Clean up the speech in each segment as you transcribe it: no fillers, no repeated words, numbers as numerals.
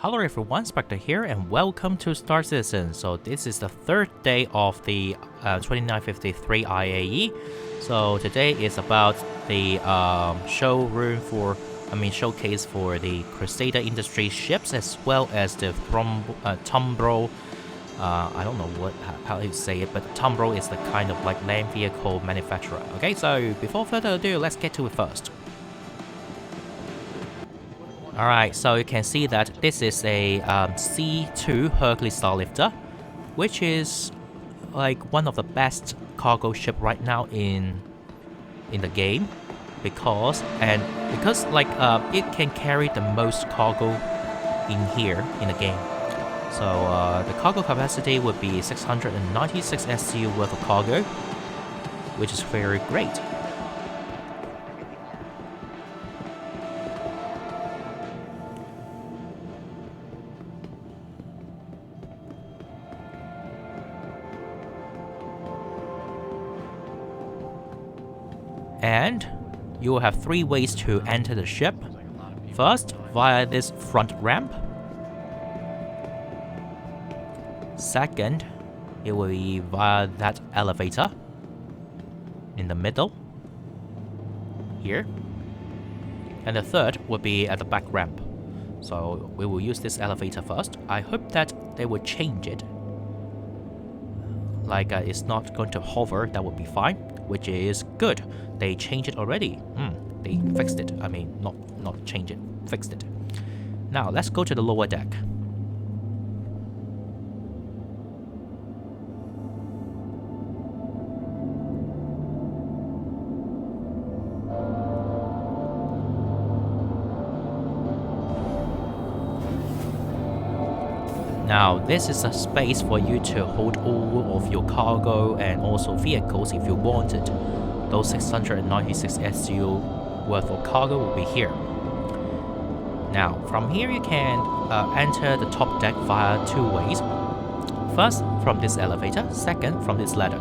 Hello everyone, Specter here and welcome to Star Citizen. So this is the third day of the 2953 IAE. So today is about the showcase for the Crusader Industries ships as well as the Tumbril. I don't know how you say it, but Tumbril is the kind of like land vehicle manufacturer. Okay, so before further ado, let's get to it first. Alright, so you can see that this is a C2 Hurcules Starlifter, which is like one of the best cargo ship right now in the game, because it can carry the most cargo in here in the game. So the cargo capacity would be 696 SCU worth of cargo, which is very great. And you will have three ways to enter the ship. First, via this front ramp. Second, it will be via that elevator in the middle here. And the third will be at the back ramp. So we will use this elevator first. I hope that they will change it. Like it's not going to hover, that would be fine, which is good. They changed it already. They fixed it. I mean, not change it, fixed it. Now let's go to the lower deck. Now, this is a space for you to hold all of your cargo and also vehicles if you wanted. Those 696 SCU worth of cargo will be here. Now, from here you can enter the top deck via two ways. First, from this elevator. Second, from this ladder.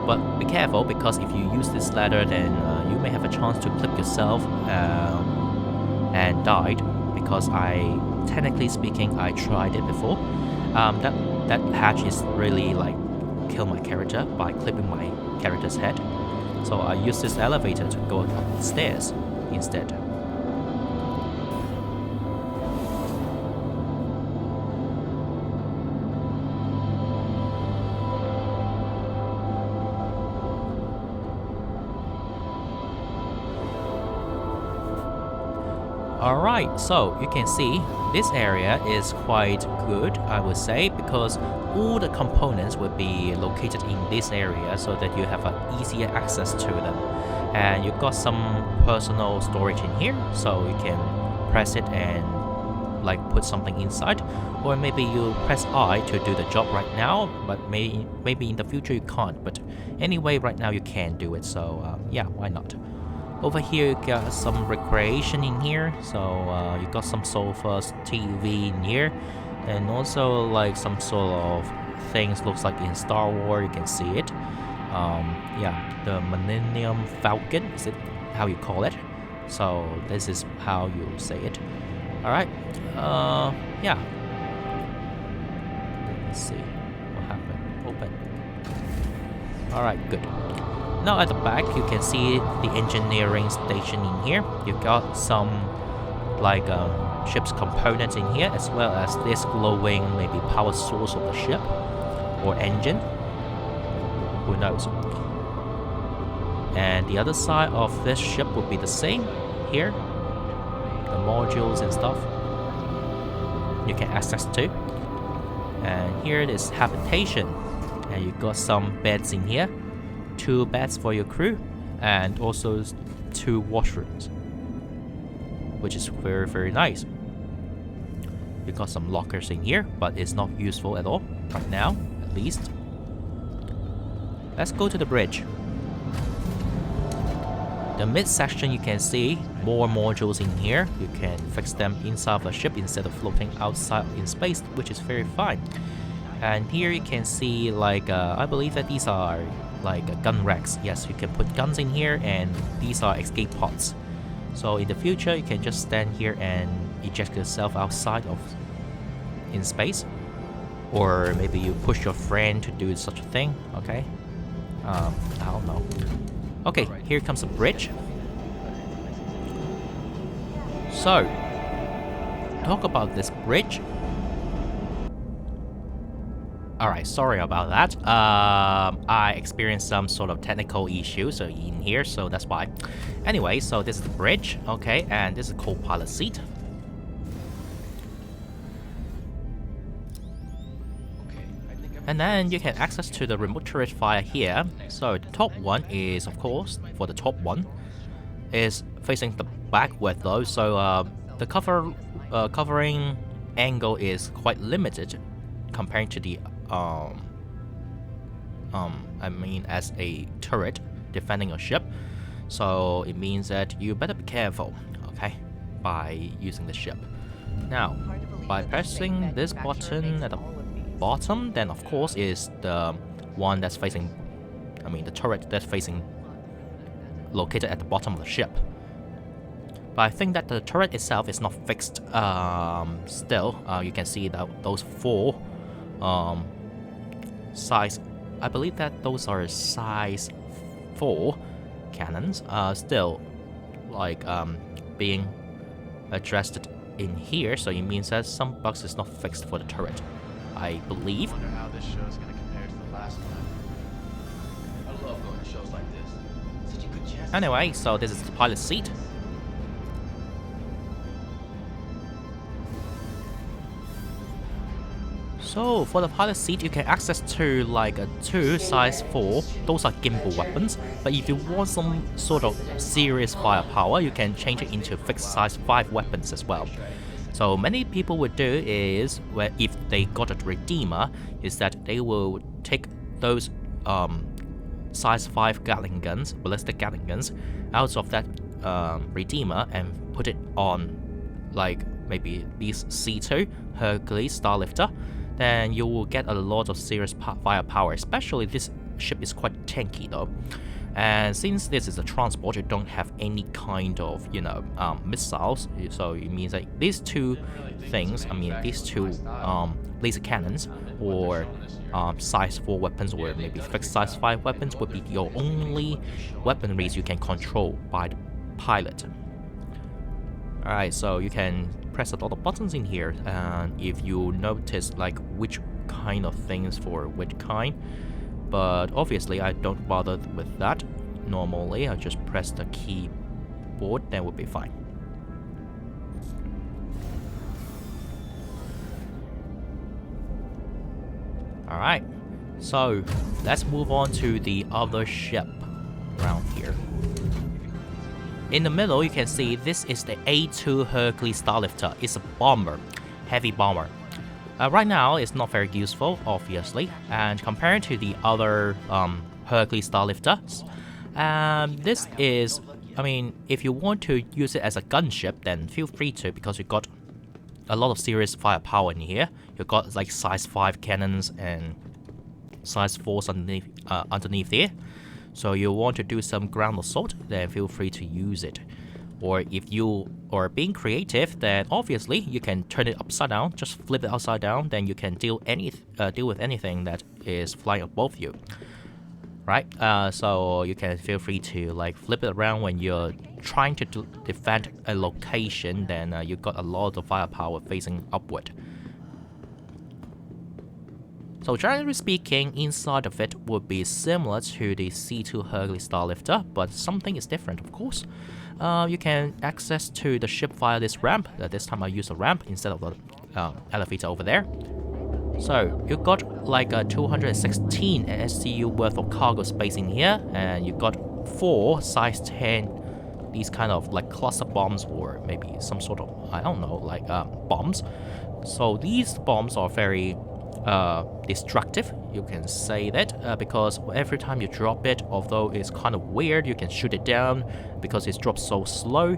But be careful, because if you use this ladder, then you may have a chance to clip yourself and died. Because technically speaking, I tried it before. That hatch is really like kill my character by clipping my character's head. So I use this elevator to go up the stairs instead. Alright, so you can see this area is quite good, I would say, because all the components will be located in this area so that you have easier access to them. And you've got some personal storage in here, so you can press it and like put something inside, or maybe you press I to do the job right now, but maybe in the future you can't. But anyway, right now you can do it, so yeah, why not? Over here you got some recreation in here, so you got some sofas, TV in here, and also like some sort of things looks like in Star Wars, you can see it. Yeah, the Millennium Falcon, is it how you call it? So this is how you say it. Alright, yeah. Let's see what happened. Open. Alright, good. Now at the back you can see the engineering station in here. You've got some like ship's components in here, as well as this glowing maybe power source of the ship or engine, who knows. And the other side of this ship would be the same here, the modules and stuff you can access to. And here it is habitation, and you've got some beds in here. 2 beds for your crew, and also 2 washrooms, which is very, very nice. You got some lockers in here, but it's not useful at all right now, at least. Let's go to the bridge. The mid-section, you can see more modules in here. You can fix them inside of the ship instead of floating outside in space, which is very fine. And here you can see like I believe that these are like gun racks. Yes, you can put guns in here, and these are escape pods. So in the future, you can just stand here and eject yourself outside of in space, or maybe you push your friend to do such a thing. Okay, I don't know. Okay, here comes a bridge. So, talk about this bridge. Alright, sorry about that. I experienced some sort of technical issues in here, so that's why. Anyway, so this is the bridge, okay, and this is a co-pilot seat. And then you can access to the remote turret via here. So the top one is, of course, for the top one, is facing the back window. So the covering angle is quite limited compared to the I mean, as a turret defending a ship. So it means that you better be careful, okay, by using the ship. Now, by pressing this button at the bottom, then of course is the one that's facing, I mean the turret that's facing, located at the bottom of the ship. But I think that the turret itself is not fixed still. You can see that those four size, I believe that those are size 4 cannons, still like being addressed in here, so it means that some bugs is not fixed for the turret, I believe. I wonder how this show is going to compare to the last one. I love going to shows like this. Such a good chance. Anyway, so this is the pilot seat. So for the pilot seat, you can access to like a 2 size 4. Those are gimbal weapons. But if you want some sort of serious firepower, you can change it into fixed size 5 weapons as well. So many people would do is, where if they got a Redeemer, is that they will take those size 5 Gatling guns, ballistic Gatling guns, out of that Redeemer and put it on like maybe these C2 Hurcules Starlifter. Then you will get a lot of serious firepower, especially this ship is quite tanky though. And since this is a transport, you don't have any kind of, you know, missiles, so it means that these two things, I mean these two laser cannons or size 4 weapons or maybe fixed size 5 weapons would be your only weaponries you can control by the pilot. Alright, so you can press a lot of buttons in here, and if you notice like which kind of things for which kind, but obviously I don't bother with that. Normally I just press the keyboard, then would be fine. Alright, so let's move on to the other ship around here. In the middle, you can see this is the A2 Hurcules Starlifter. It's a bomber, heavy bomber. Right now, it's not very useful, obviously, and compared to the other Hurcules Starlifters, this is, I mean, if you want to use it as a gunship, then feel free to, because you got a lot of serious firepower in here. You got like size 5 cannons and size 4s underneath there. So you want to do some ground assault, then feel free to use it. Or if you are being creative, then obviously you can turn it upside down, just flip it upside down, then you can deal with anything that is flying above you. Right? So you can feel free to like flip it around when you're trying to defend a location, then you've got a lot of firepower facing upward. So generally speaking, inside of it would be similar to the C2 Hurcules Starlifter, but something is different, of course. You can access to the ship via this ramp. This time I use a ramp instead of the elevator over there. So you've got like a 216 SCU worth of cargo space in here, and you've got 4 size 10 these kind of like cluster bombs, or maybe some sort of, I don't know, like bombs. So these bombs are very destructive, you can say that, because every time you drop it, although it's kind of weird, you can shoot it down because it drops so slow.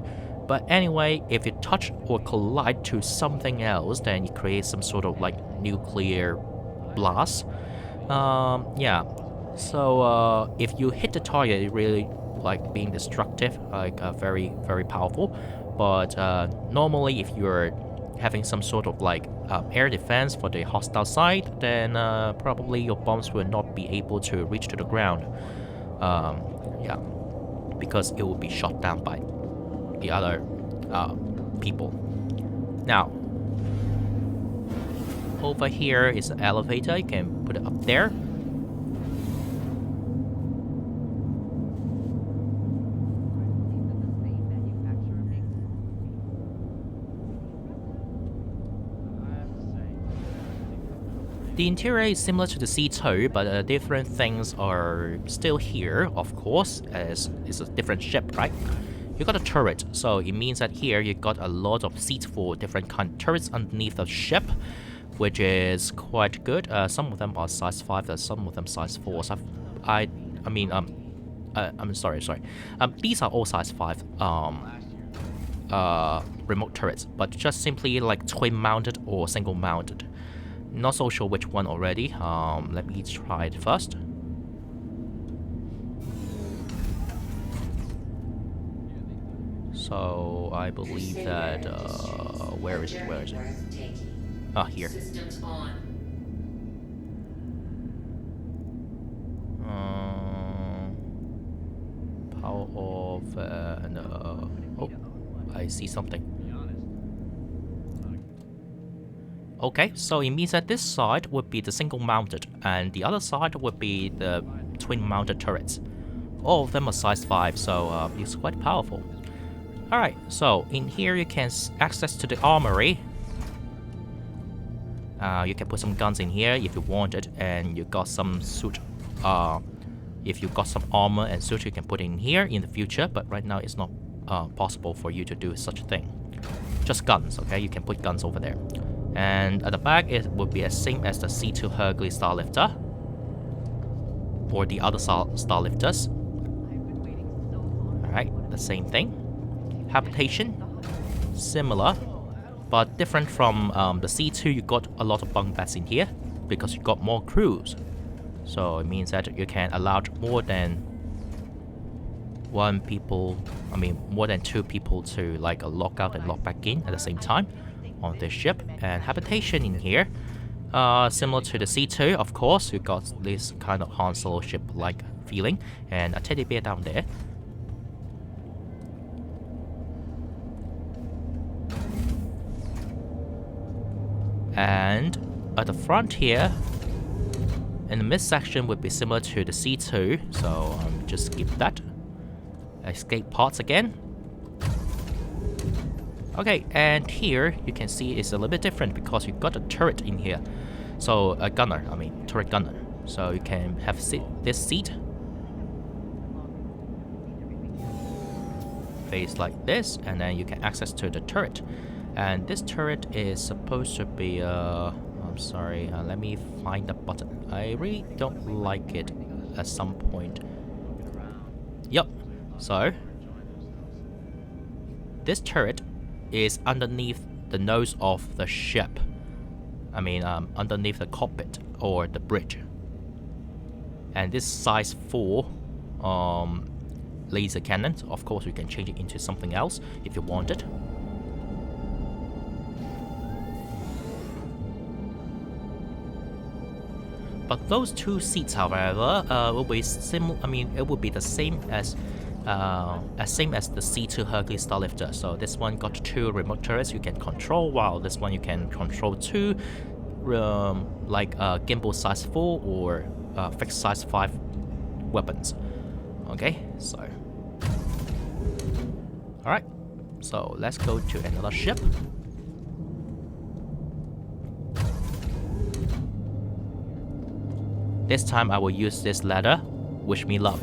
But anyway, if you touch or collide to something else, then it creates some sort of like nuclear blast. Yeah, so if you hit the target, it really like being destructive, like very, very powerful. But normally if you're having some sort of like air defense for the hostile side, then probably your bombs will not be able to reach to the ground. Yeah, because it will be shot down by the other people. Now, over here is an elevator. You can put it up there. The interior is similar to the C2, but different things are still here, of course, as it's a different ship, right? You got a turret, so it means that here you got a lot of seats for different kind of turrets underneath the ship, which is quite good. Some of them are size 5, and some of them size 4. So I'm sorry. These are all size 5 remote turrets, but just simply like twin mounted or single mounted. Not so sure which one already. Let me try it first. So I believe that where is it? Ah, here. Power off and oh, I see something. Okay, so it means that this side would be the single mounted, and the other side would be the twin mounted turrets. All of them are size 5, so it's quite powerful. Alright, so in here you can access to the armory. You can put some guns in here if you want it, and you got some suit. If you got some armor and suit, you can put it in here in the future, but right now it's not possible for you to do such a thing. Just guns, okay? You can put guns over there. And at the back, it will be the same as the C2 Hurcules Starlifter, or the other Starlifters. Alright, the same thing. Habitation, similar, but different from the C2. You got a lot of bunk beds in here because you got more crews. So it means that you can allow more than more than 2 people to like lock out and lock back in at the same time on this ship. And habitation in here, similar to the C2, of course. You got this kind of Han Solo ship like feeling, and a teddy bear down there. And at the front here, in the midsection would be similar to the C2, so just skip that. Escape pods again. Okay, and here you can see it's a little bit different because you got a turret in here. So a gunner, turret gunner. So you can have this seat face like this, and then you can access to the turret. And this turret is supposed to be I'm sorry, let me find the button. I really don't like it at some point. Yup. So this turret is underneath the nose of the ship. Underneath the cockpit or the bridge. And this size 4 laser cannon, of course you can change it into something else if you want it. But those 2 seats, however, will be it will be the same as the C2 Hurcules Starlifter. So this one got 2 remote turrets you can control, while this one you can control 2 gimbal size 4 or fixed size 5 weapons. Okay, so alright, so let's go to another ship. This time I will use this ladder. Wish me luck.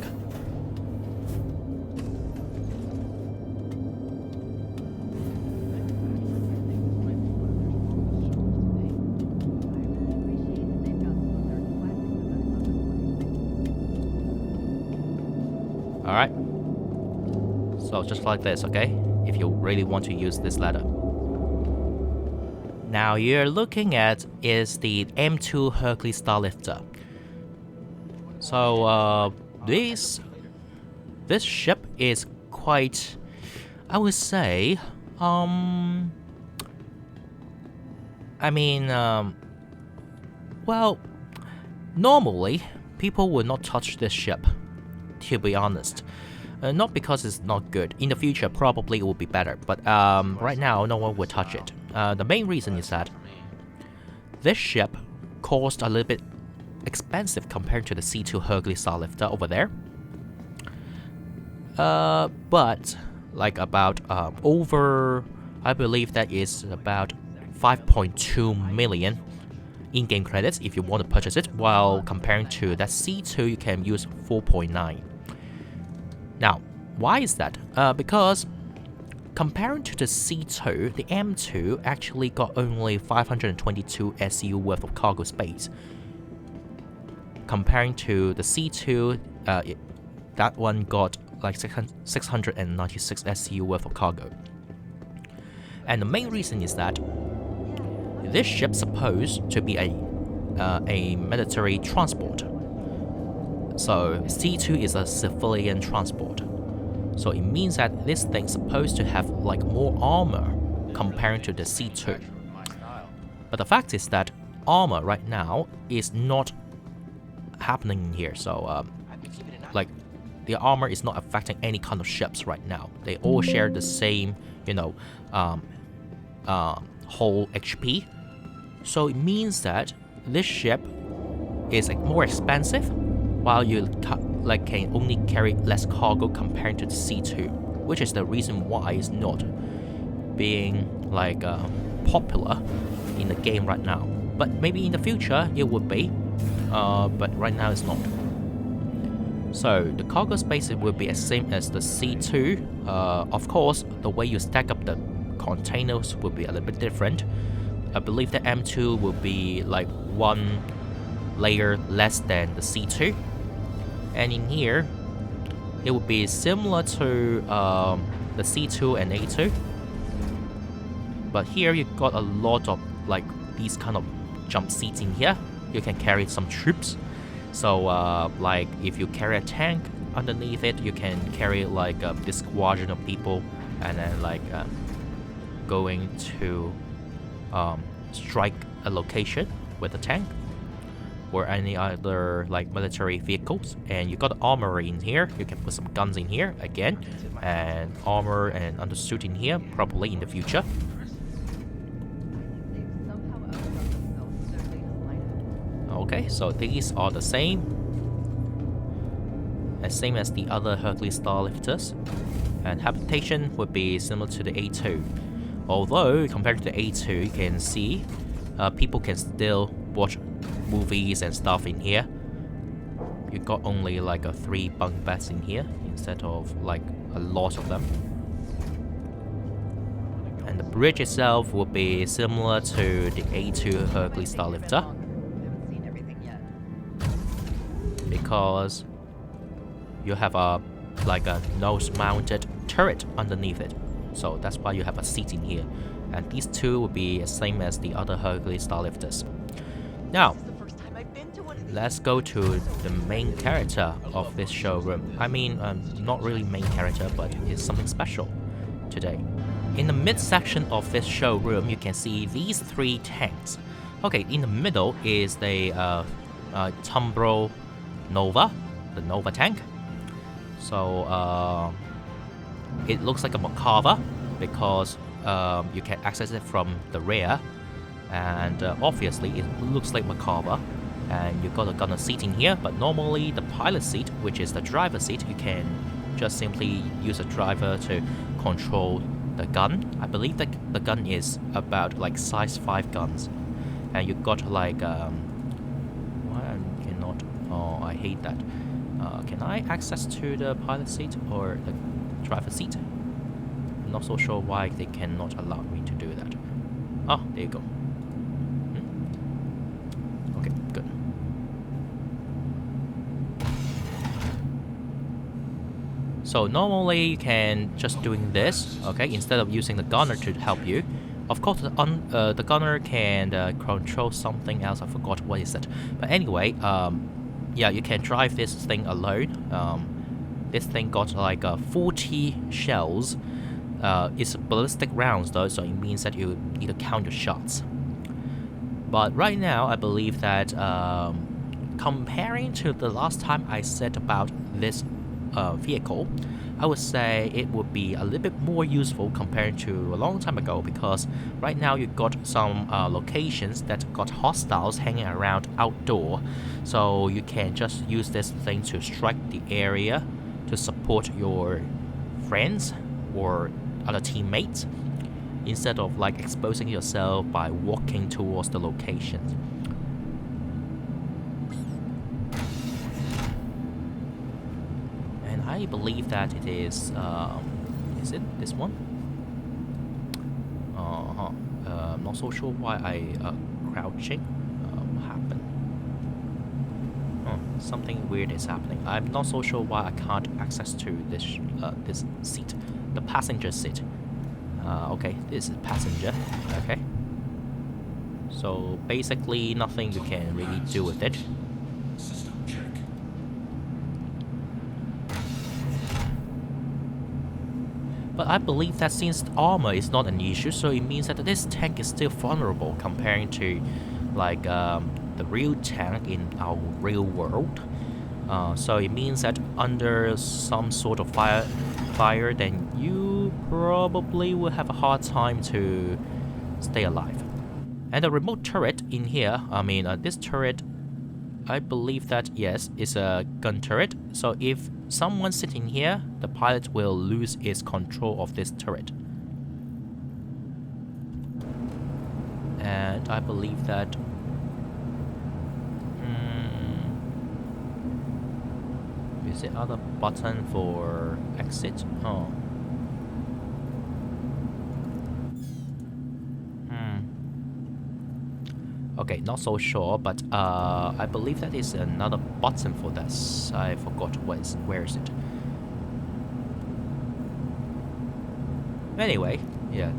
Alright. So just like this, okay? If you really want to use this ladder. Now you're looking at is the M2 Hurcules Starlifter. So this ship is quite, I would say, I mean, well, normally people would not touch this ship, to be honest. Not because it's not good. In the future, probably it will be better. But right now, no one will touch it. The main reason is that this ship cost a little bit expensive compared to the C2 Hurcules Starlifter over there. But like about over, I believe that is about 5.2 million in-game credits if you want to purchase it, while comparing to that C2 you can use 4.9. Now, why is that? Because comparing to the C2, the M2 actually got only 522 SU worth of cargo space. Comparing to the C2, that one got like 696 SU worth of cargo. And the main reason is that this ship's supposed to be a military transport. So C2 is a civilian transport. So it means that this thing's supposed to have like more armor compared to the C2. But the fact is that armor right now is not happening here. So like the armor is not affecting any kind of ships right now. They all share the same, whole HP. So it means that this ship is like more expensive, while you can only carry less cargo compared to the C2, which is the reason why it's not being like popular in the game right now. But maybe in the future it would be, but right now it's not. So the cargo space will be the same as the C2. Of course, the way you stack up the containers will be a little bit different. I believe the M2 will be like one layer less than the C2. And in here, it would be similar to the C2 and A2. But here you got a lot of like these kind of jump seats in here. You can carry some troops. So like if you carry a tank underneath it, you can carry like this squadron of people, and then like going to strike a location with a tank or any other like military vehicles. And you got armory in here. You can put some guns in here again, and armor and undersuit in here probably in the future. Okay, so these are the same as the other Hurcules Starlifters, and habitation would be similar to the A2. Although compared to the A2, you can see people can still watch movies and stuff in here. You got only like 3 bunk beds in here instead of like a lot of them. And the bridge itself will be similar to the A2 Hurcules Starlifter, because you have a nose-mounted turret underneath it. So that's why you have a seat in here. And these two will be the same as the other Hurcules Starlifters. Now, let's go to the main character of this showroom. I mean, not really main character, but it's something special today. In the mid-section of this showroom, you can see these 3 tanks. Okay, in the middle is the Tumbril Nova, the Nova tank. So it looks like a Macabre because you can access it from the rear, and obviously it looks like Macabre. And you got a gunner seat in here, but normally the pilot seat, which is the driver seat, you can just simply use a driver to control the gun. I believe that the gun is about like size 5 guns, and you got like why I cannot? Oh, I hate that. Can I access to the pilot seat or the driver seat? I'm not so sure why they cannot allow me to do that. Oh, there you go. Okay, good. So normally you can just doing this, okay, instead of using the gunner to help you. Of course, the gunner can control something else. I forgot what is it. But anyway, yeah, you can drive this thing alone. This thing got like 40 shells. It's ballistic rounds though, so it means that you need to count your shots. But right now, I believe that comparing to the last time I said about this vehicle, I would say it would be a little bit more useful compared to a long time ago, because right now you got some locations that got hostiles hanging around outdoor, so you can just use this thing to strike the area to support your friends or other teammates, instead of like exposing yourself by walking towards the locations. And I believe that it is it this one? I'm not so sure why I crouching. What happened? Oh, something weird is happening. I'm not so sure why I can't access to this seat, the passenger seat. Okay, this is passenger. Okay. So basically, nothing you can really do with it. But I believe that since armor is not an issue, so it means that this tank is still vulnerable comparing to like the real tank in our real world. So it means that under some sort of fire, then you probably will have a hard time to stay alive. And the remote turret in here, I mean, this turret, I believe that, yes, is a gun turret. So if someone sitting here, the pilot will lose its control of this turret. And I believe that... is there other button for exit? Oh. Okay, not so sure, but I believe that is another button for this. I forgot where is it. Anyway, yeah,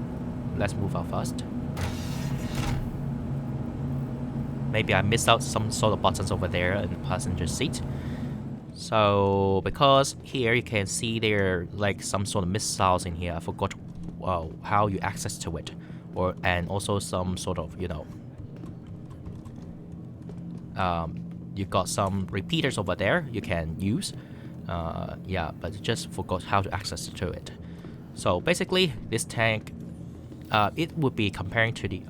let's move out first. Maybe I missed out some sort of buttons over there in the passenger seat. So, because here you can see there are like some sort of missiles in here. I forgot how you access to it, and also some sort of, you know, you got some repeaters over there you can use. Yeah, but just forgot how to access to it. So basically, this tank, it would be comparing to the,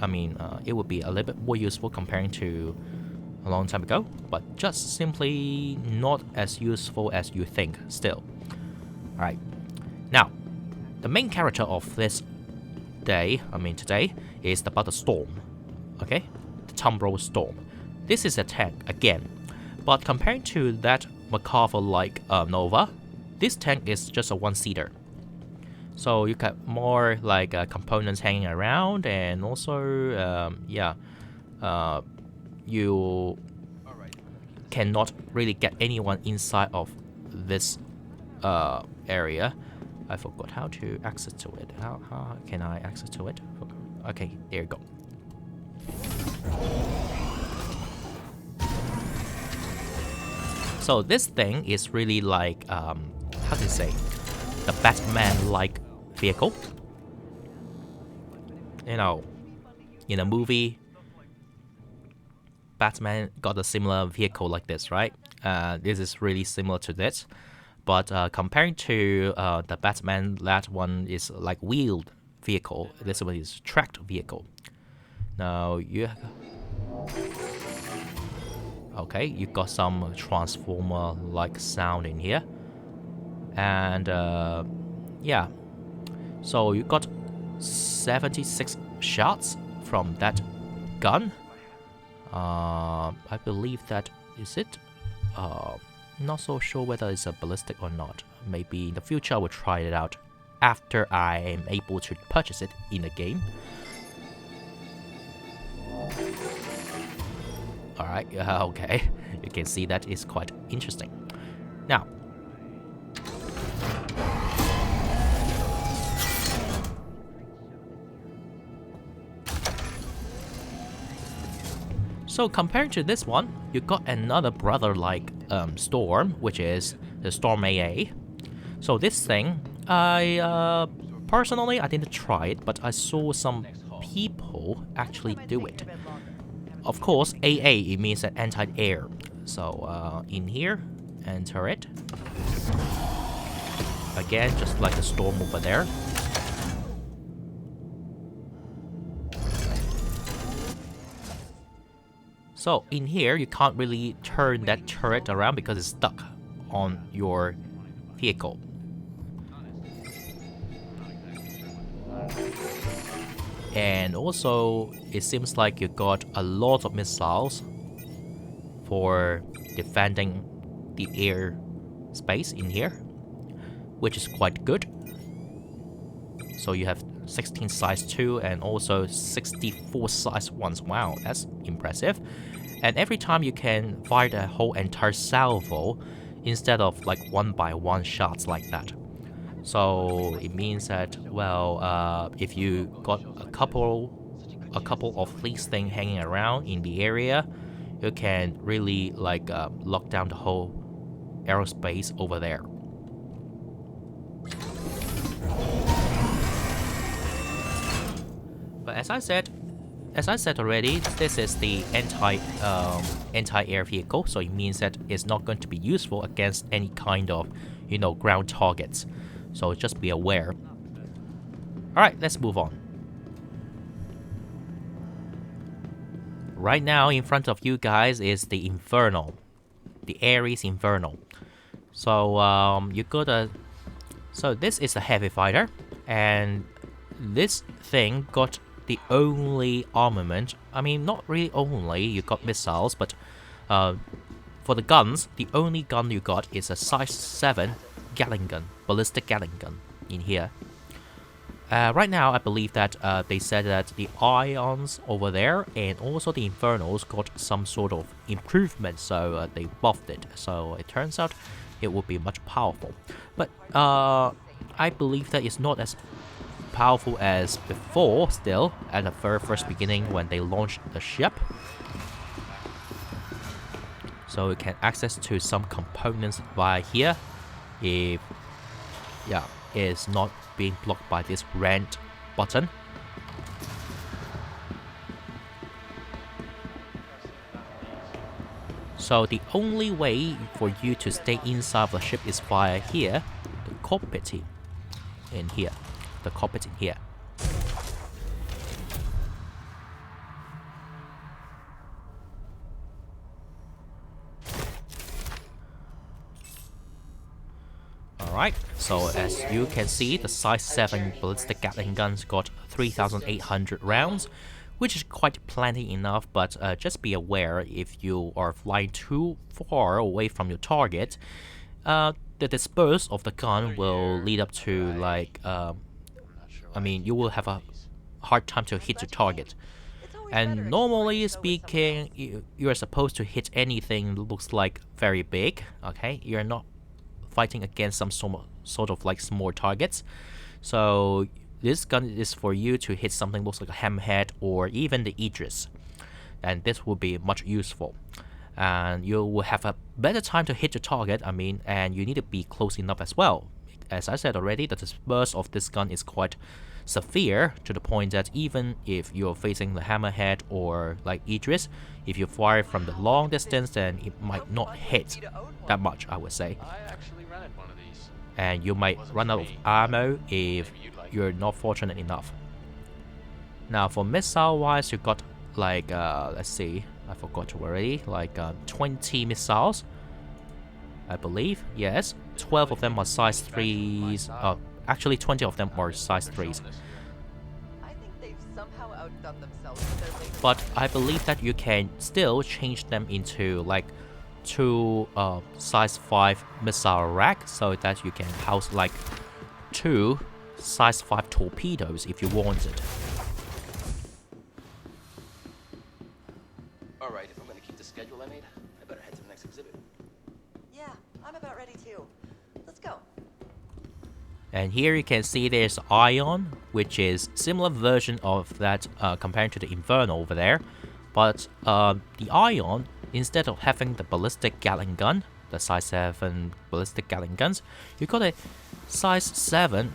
it would be a little bit more useful comparing to a long time ago, but just simply not as useful as you think still. Alright, now, the main character of this day, today, is about the Storm, okay? The Tumbril Storm. This is a tank, again, but compared to that MacArthur-like Nova, this tank is just a one-seater. So you got more like components hanging around, and also, you cannot really get anyone inside of this area. I forgot how to access to it. How can I access to it? Okay, there you go. So this thing is really like, how to say, the Batman-like vehicle. You know, in a movie, Batman got a similar vehicle like this, right? This is really similar to this. But comparing to the Batman, that one is like wheeled vehicle. This one is tracked vehicle. Now you... Okay, you got some transformer-like sound in here. And yeah, so you got 76 shots from that gun. I believe that, is it? Not so sure whether it's a ballistic or not. Maybe in the future I will try it out after I am able to purchase it in the game. Alright, okay. You can see that is quite interesting. Now, so compared to this one, you got another brother-like Storm, which is the Storm AA. So this thing, I personally I didn't try it, but I saw some people actually do it. of course, AA, it means that anti-air. So in here, enter it. Again, just like the storm over there. So in here, you can't really turn that turret around because it's stuck on your vehicle. And also, it seems like you got a lot of missiles for defending the air space in here, which is quite good. So you have 16 size 2 and also 64 size 1s. Wow, that's impressive. And every time you can fire the whole entire salvo instead of like one by one shots like that. So it means that, well, if you got a couple of these things hanging around in the area, you can really like lock down the whole aerospace over there. But as I said already, this is the anti-air vehicle, so it means that it's not going to be useful against any kind of, you know, ground targets. So just be aware. Alright, let's move on. Right now, in front of you guys is the Inferno. The Ares Inferno. So, you gotta... So this is a heavy fighter, and this thing got the only armament, I mean, not really only, you got missiles, but for the guns, the only gun you got is a size 7 Gatling gun, ballistic Gatling gun in here. Right now, I believe that they said that the Ions over there and also the Infernos got some sort of improvement, so they buffed it. So it turns out it will be much powerful. But I believe that it's not as powerful as before still, at the very first beginning when they launched the ship. So you can access to some components via here if it's not being blocked by this rent button. So the only way for you to stay inside of the ship is via here, the cockpit in here. The cockpit in here. Alright, so as you can see, the size 7 ballistic Gatling guns got 3,800 rounds, which is quite plenty enough, but just be aware if you are flying too far away from your target, the disperse of the gun will lead up to like I mean, you will have a hard time to hit your target. And normally speaking, you are supposed to hit anything that looks like very big, okay? You're not fighting against some sort of like small targets. So this gun is for you to hit something that looks like a hammerhead or even the Aegis. And this will be much useful. And you will have a better time to hit your target, I mean, and you need to be close enough as well. As I said already, the disperse of this gun is quite severe to the point that even if you're facing the hammerhead or like Aegis, if you fire from the long distance, then it might not hit that much, I would say. And you might run out of ammo if you're not fortunate enough. Now for missile wise, you got like let's see, I forgot already, like 20 missiles, I believe. Yes, 12 of them are size 3s. Actually 20 of them are size 3s. I think they've somehow outdone themselves with their latest. But I believe that you can still change them into like 2 size 5 missile rack, so that you can house like 2 size 5 torpedoes if you wanted. Alright, if I'm gonna keep the schedule I made, I better head to the next exhibit. Yeah, I'm about ready too. Let's go. And here you can see there's Ion, which is similar version of that compared to the Inferno over there. But the Ion, instead of having the ballistic Gatling gun, the size 7 ballistic Gatling guns, you got a size 7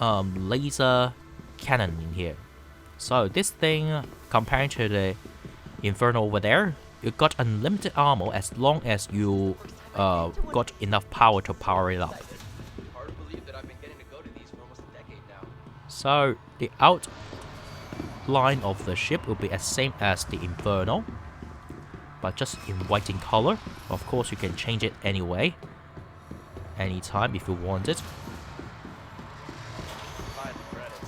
laser cannon in here. So this thing, compared to the Inferno over there, you got unlimited armor as long as you got enough power to power it up. Hard to believe that I've been getting to go to these for almost a decade now. So the outline of the ship will be as same as the Inferno, but just in white in color. Of course, you can change it anyway, anytime if you want it.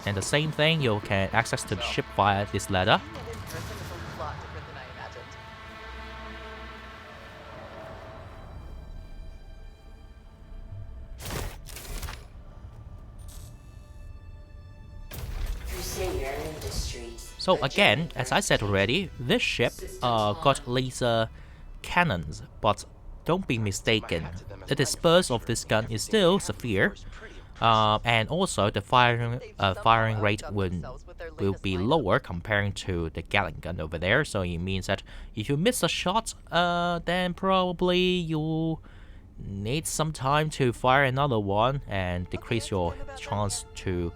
And the same thing, you can access to the ship via this ladder. Seeing it in person is a lot different than I imagined. Crusader Industries. So again, as I said already, this ship got laser cannons, but don't be mistaken, the disperse of this gun is still severe, and also the firing rate will be lower comparing to the Gatling gun over there. So it means that if you miss a shot, then probably you need some time to fire another one and decrease your chance to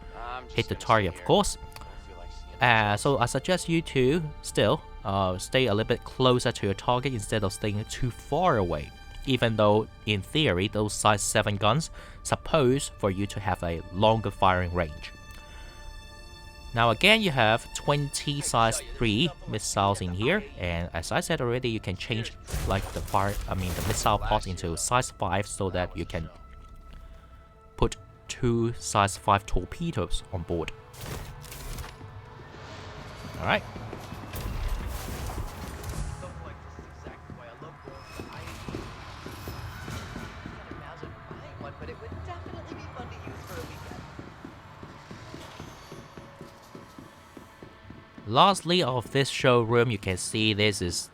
hit the target, of course. So I suggest you to still stay a little bit closer to your target instead of staying too far away. Even though in theory those size 7 guns supposed for you to have a longer firing range. Now again, you have 20 size 3 missiles in here, and as I said already, you can change like the missile pod into size 5 so that you can put 2 size 5 torpedoes on board. Alright. Stuff like this is exactly why I love going to the IAE. I can't imagine buying one, but it would definitely be fun to use for a weekend. Lastly of this showroom, you can see this is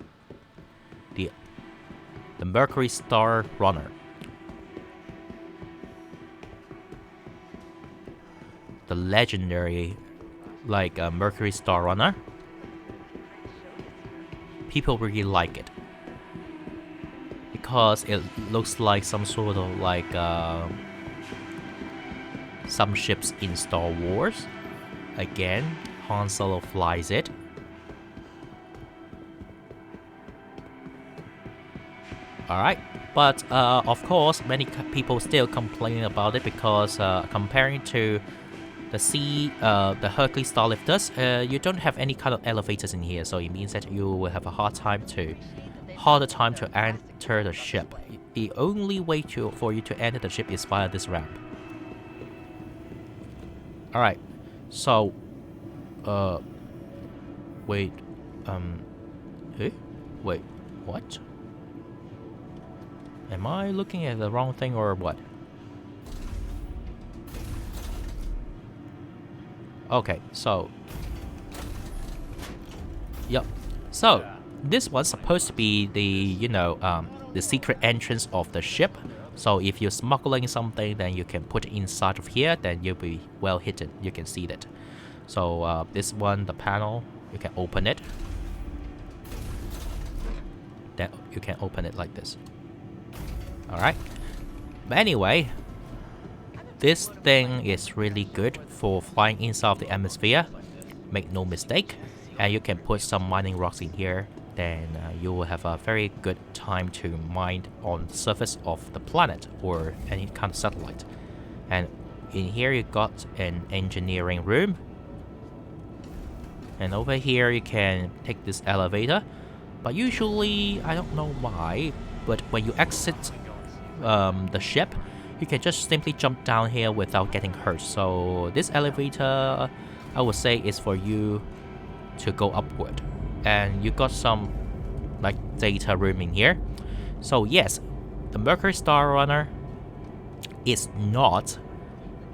the Mercury Star Runner. The legendary Mercury Star Runner. People really like it because it looks like some sort of some ships in Star Wars. Again, Han Solo flies it. Alright, but of course many people still complain about it because comparing to the Hurcules Starlifters, you don't have any kind of elevators in here, so it means that you will have a harder time to enter the ship. The only way for you to enter the ship is via this ramp. Alright, so wait, wait, what? Am I looking at the wrong thing or what? Okay, so yep. So this was supposed to be the the secret entrance of the ship. So if you're smuggling something, then you can put it inside of here. Then you'll be well hidden. You can see that. So this one, the panel, you can open it. Then you can open it like this. All right. But anyway, this thing is really good for flying inside of the atmosphere, make no mistake, and you can put some mining rocks in here, then you will have a very good time to mine on the surface of the planet or any kind of satellite. And in here you got an engineering room, and over here you can take this elevator, but usually, I don't know why, but when you exit the ship, you can just simply jump down here without getting hurt. So this elevator, I would say, is for you to go upward. And you got some data room in here. So yes, the Mercury Star Runner is not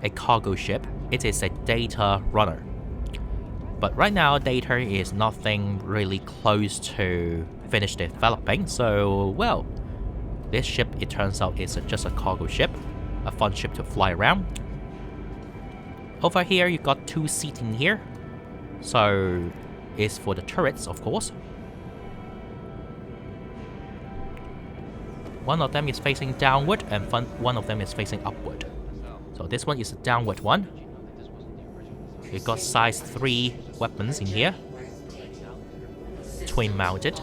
a cargo ship. It is a data runner. But right now, data is nothing really close to finish developing. So, well, this ship, it turns out, is just a cargo ship. A fun ship to fly around. Over here, you got 2 seats in here. So, it's for the turrets, of course. One of them is facing downward, and one of them is facing upward. So this one is a downward one. You got size 3 weapons in here. twin mounted.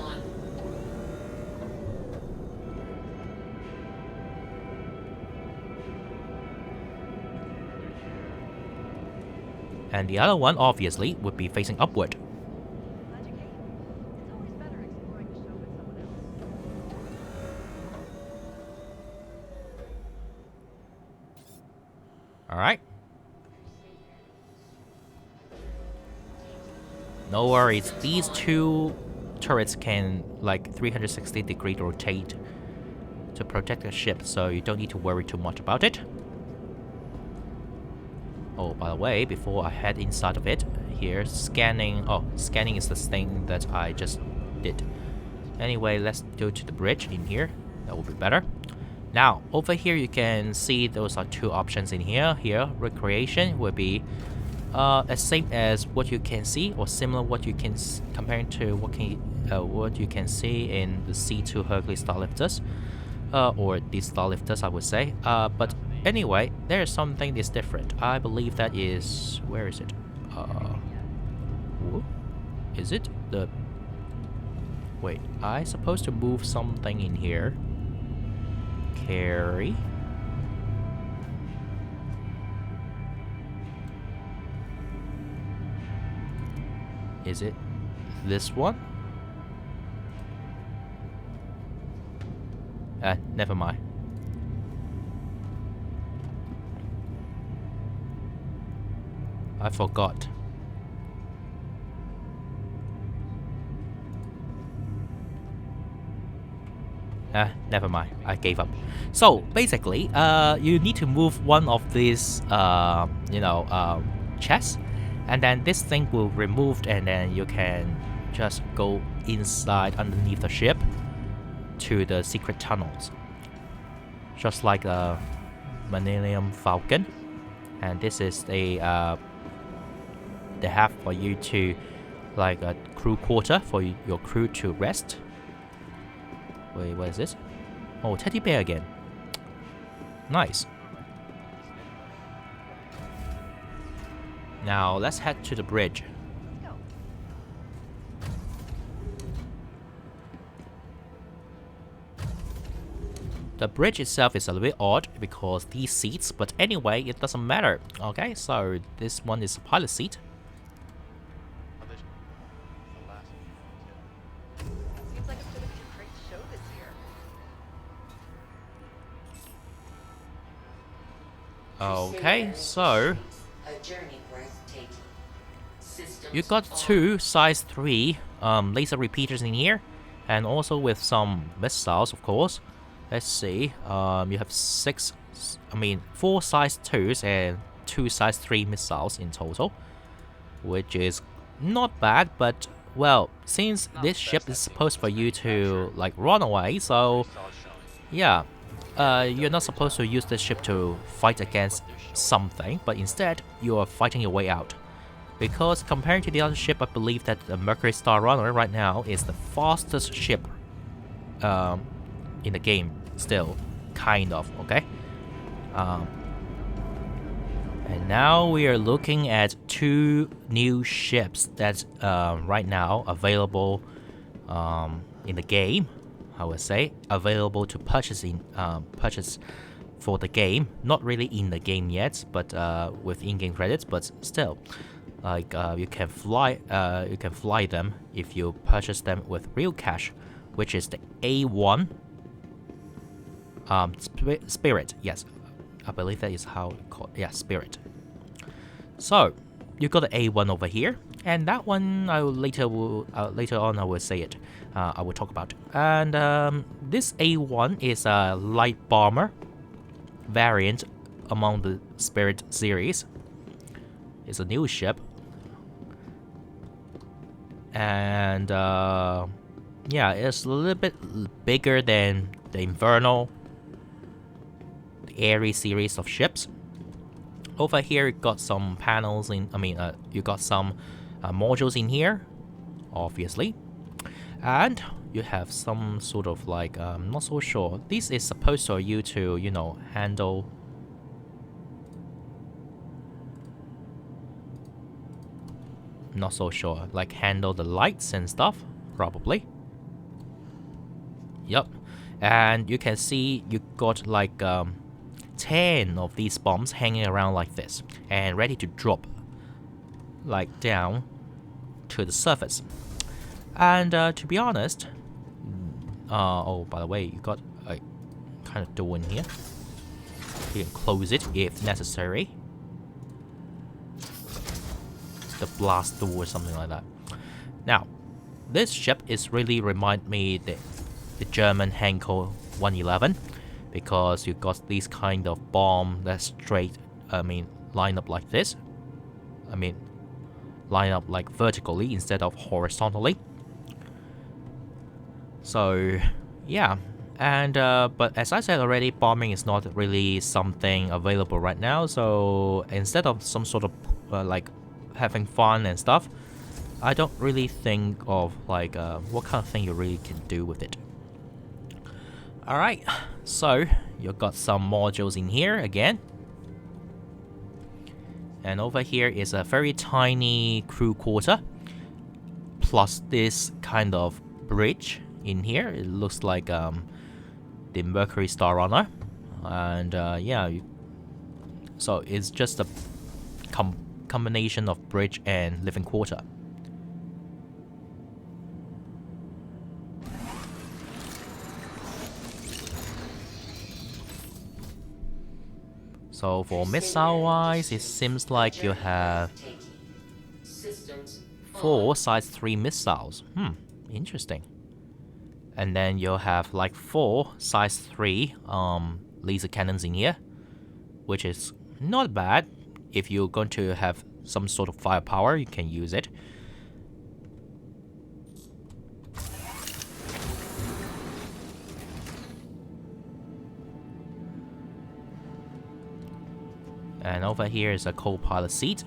And the other one, obviously, would be facing upward. Glad you came. It's always better exploring the show with someone else. Alright. No worries, these two turrets can like 360-degree rotate to protect the ship, so you don't need to worry too much about it. Oh, by the way, before I head inside of it, here, scanning... Oh, scanning is the thing that I just did. Anyway, let's go to the bridge in here. That will be better. Now, over here you can see those are two options in here. Here, recreation will be as same as what you can see, or similar what you can comparing to what you can see in the C2 Hurcules Starlifters, or these Starlifters, I would say. But anyway, there is something that's different. I believe that is... Where is it? Is it the... Wait, I supposed to move something in here. Carry. Is it this one? Never mind. I forgot. Never mind. I gave up. So basically, you need to move one of these, chests, and then this thing will removed, and then you can just go inside underneath the ship to the secret tunnels, just like a Millennium Falcon. And this is a they have for you to like a crew quarter for your crew to rest. Wait, what is this? Oh, teddy bear again. Nice. Now let's head to the bridge. The bridge itself is a little bit odd because these seats, but anyway, it doesn't matter. Okay, so this one is a pilot seat. Seems like it's gonna be a great show this year. Okay, so A journey breathtaking. Systems you got two size 3 laser repeaters in here, and also with some missiles, of course. Let's see, you have 4 size 2s and 2 size 3 missiles in total, which is not bad, but well, since this ship is supposed for you to like run away, so yeah, you're not supposed to use this ship to fight against something, but instead you are fighting your way out. Because compared to the other ship, I believe that the Mercury Starliner right now is the fastest ship in the game, still, kind of, okay? And now we are looking at 2 new ships that's right now available in the game, I would say, available to purchase for the game. Not really in the game yet, but with in-game credits, but still, like you can fly them if you purchase them with real cash, which is the A1 Spirit. Yes, I believe that is how it's called. Yeah, Spirit. So you got the A1 over here, and that one I will later on I will say it. I will talk about it. And this A1 is a light bomber variant among the Spirit series. It's a new ship, and yeah, it's a little bit bigger than the Inferno, the Ares series of ships. Over here, you got some panels in. You got some modules in here, obviously, and you have some sort of like I'm not so sure. This is supposed for you to handle. Not so sure, like handle the lights and stuff. probably. Yup. And you can see you got like 10 of these bombs hanging around like this and ready to drop like down to the surface. And to be honest, oh, by the way, you got a kind of door in here. You can close it if necessary. The blast door or something like that. Now, this ship is really remind me the German Henkel 111, because you got these kind of bomb that's straight, line up like this. Line up like vertically instead of horizontally. So, yeah. And, but as I said already, bombing is not really something available right now. So, instead of some sort of, like, having fun and stuff, I don't really think of, like, what kind of thing you really can do with it. Alright, so, you've got some modules in here again. And over here is a very tiny crew quarter, plus this kind of bridge in here. It looks like the Mercury Starliner, and yeah, so it's just a combination of bridge and living quarter. So for missile-wise, it seems like you have 4 size 3 missiles. Interesting. And then you'll have like 4 size 3 laser cannons in here, which is not bad. If you're going to have some sort of firepower, you can use it. And over here is a co-pilot seat.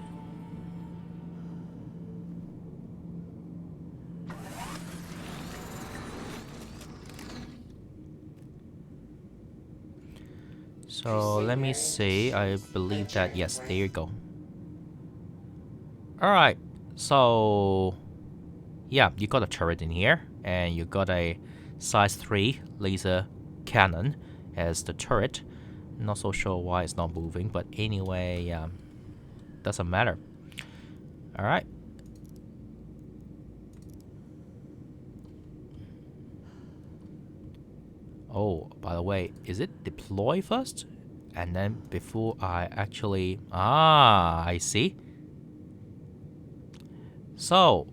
So let me see, I believe that, yes, there you go. Alright, so yeah, you got a turret in here, and you got a size 3 laser cannon as the turret. Not so sure why it's not moving, but anyway, doesn't matter. Alright. Oh, by the way, is it deploy first? And then before I actually... Ah, I see. So,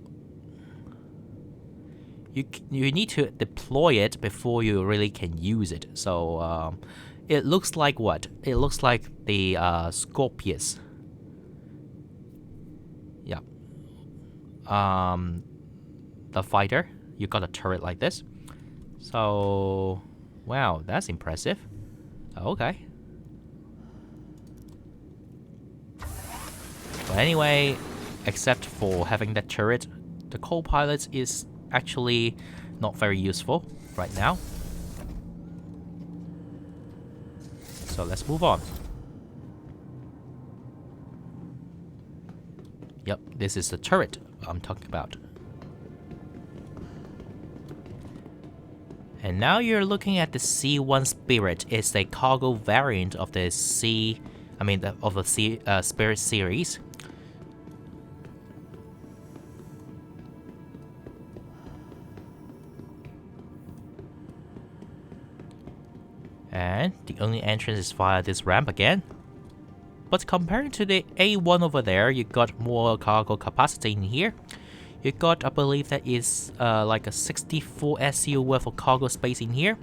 you need to deploy it before you really can use it. So, it looks like what? It looks like the Scorpius. Yeah. The fighter. You got a turret like this. So, wow, that's impressive. Okay. But anyway, except for having that turret, the co-pilot is actually not very useful right now. So let's move on. Yep, this is the turret I'm talking about. And now you're looking at the C1 Spirit. It's a cargo variant of the Spirit series. And the only entrance is via this ramp again. But comparing to the A1 over there, you got more cargo capacity in here. You got, I believe that is like a 64 SU worth of cargo space in here,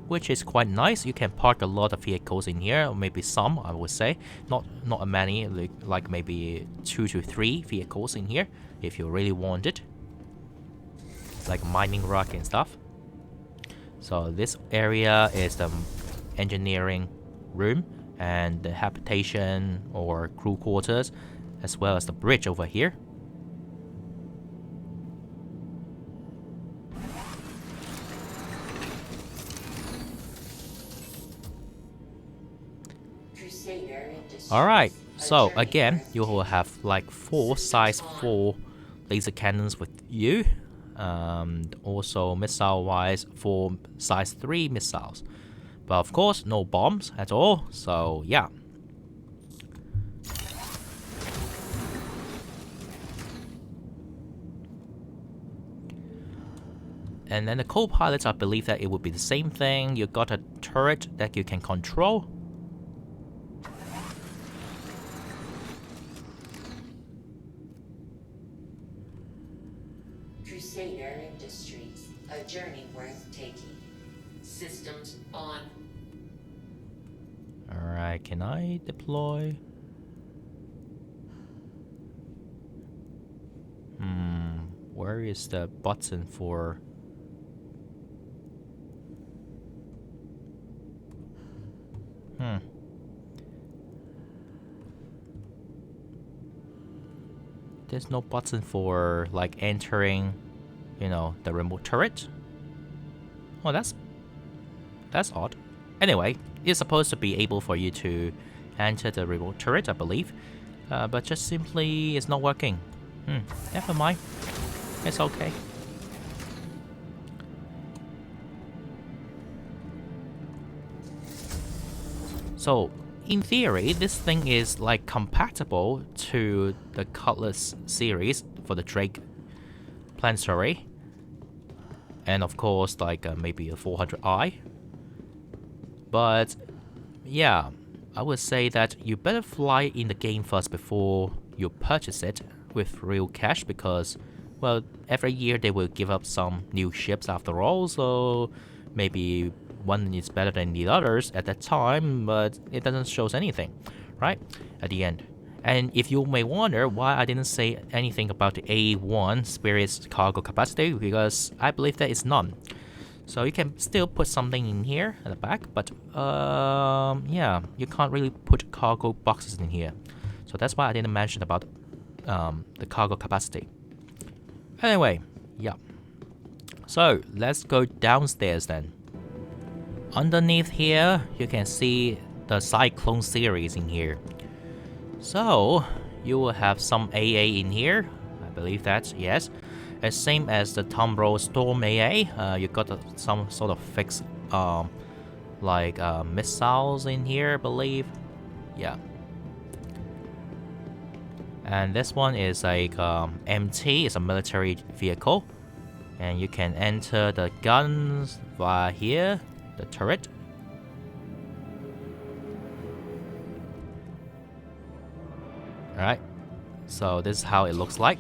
which is quite nice. You can park a lot of vehicles in here, or maybe some, I would say. Not many, like maybe 2 to 3 vehicles in here, if you really want it. Like mining rack and stuff. So this area is the engineering room and the habitation or crew quarters, as well as the bridge over here. Alright, so again, you will have like 4 size 4 laser cannons with you. Also missile-wise, 4 size 3 missiles. But of course, no bombs at all, so yeah. And then the co-pilots, I believe that it would be the same thing. You got a turret that you can control. Crusader Industries, a journey worth taking. Systems on. Alright, can I deploy? Where is the button for... There's no button for, like, entering, you know, the remote turret. Oh, that's odd. Anyway, it's supposed to be able for you to enter the remote turret, I believe. But just simply it's not working. Never mind. It's okay. So, in theory, this thing is like compatible to the Cutlass series for the Drake planetary. And of course, like maybe a 400i. But yeah, I would say that you better fly in the game first before you purchase it with real cash, because, well, every year they will give up some new ships after all, so maybe one is better than the others at that time, but it doesn't show anything, right, at the end. And if you may wonder why I didn't say anything about the A1 Spirit's cargo capacity, because I believe that it's none. So you can still put something in here at the back, but yeah, you can't really put cargo boxes in here. So that's why I didn't mention about the cargo capacity. Anyway, yeah. So let's go downstairs then. Underneath here, you can see the Cyclone series in here. So you will have some AA in here. I believe that, yes. As same as the Tumbril Storm AA, you got some sort of fixed like missiles in here, I believe. Yeah. And this one is like MT, it's a military vehicle. And you can enter the guns via here, the turret. Alright, so this is how it looks like.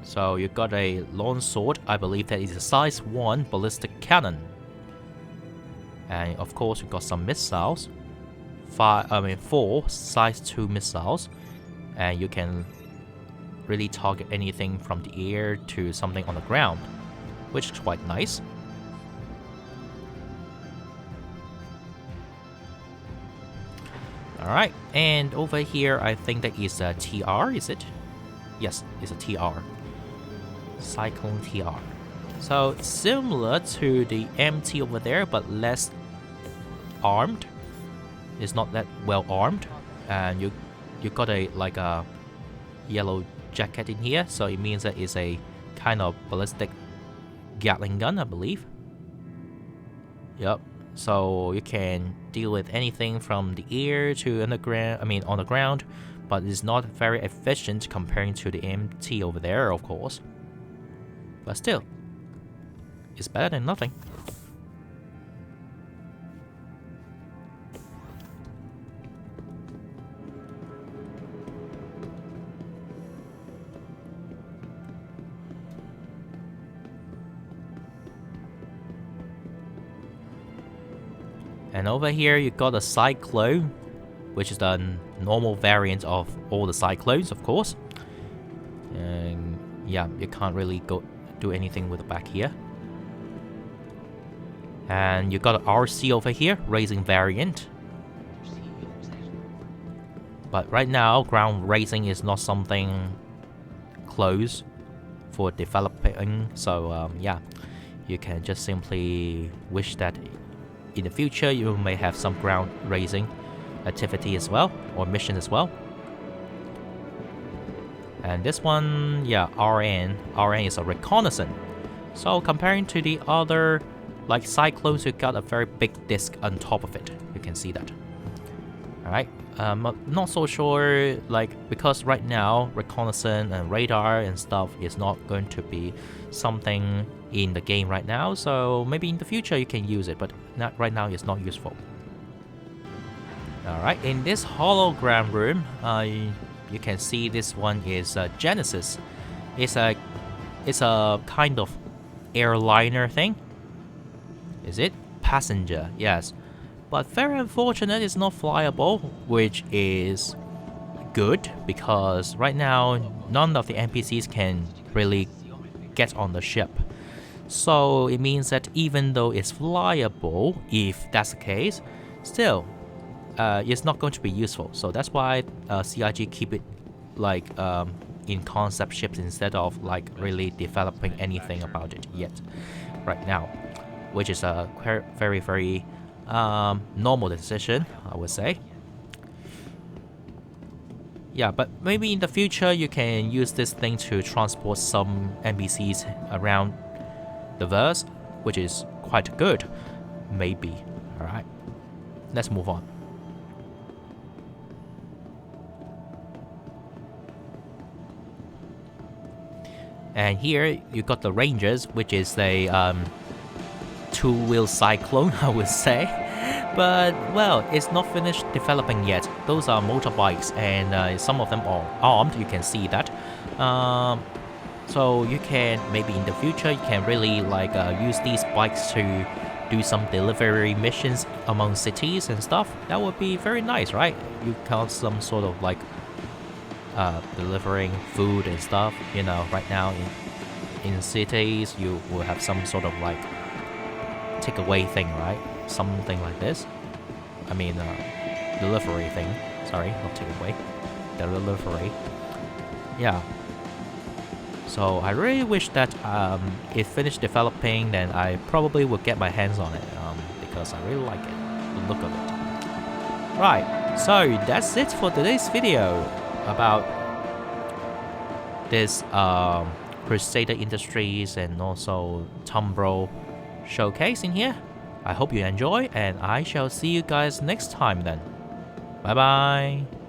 So you got a long sword, I believe that is a size 1 ballistic cannon. And of course you got some missiles. 4 size 2 missiles. And you can really target anything from the air to something on the ground, which is quite nice. Alright, and over here I think that is a TR, is it? Yes, it's a TR. Cyclone TR. So similar to the MT over there, but less armed. It's not that well armed, and you got a like a yellow jacket in here, so it means that it's a kind of ballistic Gatling gun, I believe. Yep. So you can deal with anything from the air to underground. I mean on the ground, but it's not very efficient comparing to the MT over there, of course. But still, it's better than nothing. And over here you got a Cyclone, which is the normal variant of all the Cyclones, of course. And yeah, you can't really do anything with the back here. And you got an RC over here, racing variant. But right now, ground racing is not something close for developing, so yeah, you can just simply wish that in the future you may have some ground racing activity as well, or mission as well. And this one, yeah, RN is a reconnaissance. So comparing to the other, like Cyclones, you got a very big disc on top of it. You can see that. Alright, not so sure, like, because right now, reconnaissance and radar and stuff is not going to be something in the game right now, so maybe in the future you can use it, but not right now it's not useful. Alright, in this hologram room, you can see this one is Genesis. It's a kind of airliner thing. Is it? Passenger, yes. But very unfortunate, it's not flyable, which is good because right now none of the NPCs can really get on the ship. So it means that even though it's flyable, if that's the case, still it's not going to be useful. So that's why CIG keep it like in concept ships instead of like really developing anything about it yet right now, which is a very normal decision, I would say. Yeah, but maybe in the future you can use this thing to transport some NPCs around the verse, which is quite good, maybe. Alright, let's move on. And here you got the Rangers, which is a two-wheel cyclone, I would say. But, well, it's not finished developing yet. Those are motorbikes, and some of them are armed, you can see that. So you can, maybe in the future, you can really like use these bikes to do some delivery missions among cities and stuff. That would be very nice, right? You got some sort of like delivering food and stuff, you know. Right now in cities you will have some sort of like takeaway thing, right? Something like this. I mean delivery thing, sorry, not takeaway, delivery. Yeah, so I really wish that it finished developing, then I probably would get my hands on it because I really like it, the look of it. Right, so that's it for today's video about this Crusader Industries and also Tumbril showcase in here. I hope you enjoy, and I shall see you guys next time then. Bye bye.